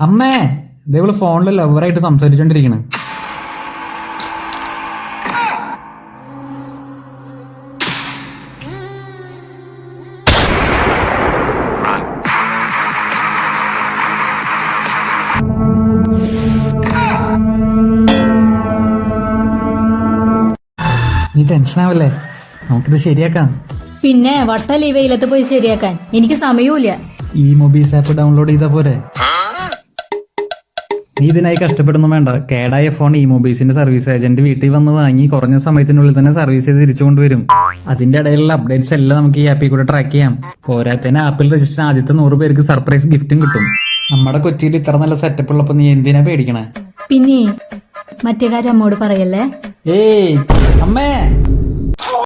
അമ്മേ, ഇതേപോലെ ഫോണിൽ ലവറായിട്ട് സംസാരിച്ചോണ്ടിരിക്കണ്. നീ ടെൻഷനാവല്ലേ, നമുക്കിത് ശരിയാക്കാം. പിന്നെ വട്ടൽ ഈ വെയിലത്ത് പോയി ശരിയാക്കാൻ എനിക്ക് സമയമില്ല. ഈ മൊബൈൽസ് ആപ്പ് ഡൗൺലോഡ് ചെയ്താ പോരെ? നീ ഇതിനായി കഷ്ടപ്പെടുന്നു വേണ്ട. കേടായ ഫോൺ ഈ മൊബൈൽസിന്റെ സർവീസ് ഏജന്റ് വീട്ടിൽ വന്ന് വാങ്ങി കുറഞ്ഞ സമയത്തിനുള്ളിൽ തന്നെ സർവീസ് ചെയ്ത് തിരിച്ചു കൊണ്ടുവരും. അതിന്റെ ഇടയിലുള്ള അപ്ഡേറ്റ്സ് എല്ലാം നമുക്ക് ഈ ആപ്പിൽ കൂടെ ട്രാക്ക് ചെയ്യാം. പോരാത്തന്നെ ആപ്പിൽ രജിസ്റ്റർ ആദ്യത്തെ 100 പേർക്ക് സർപ്രൈസ് ഗിഫ്റ്റും കിട്ടും. നമ്മുടെ കൊച്ചിയിൽ ഇത്ര നല്ല സെറ്റപ്പ് ഉള്ളപ്പോ നീ എന്തിനാ പേടിക്കണേ? പിന്നെ മറ്റേ കാര്യം അമ്മോട് പറയല്ലേ. ഏയ് അമ്മേ.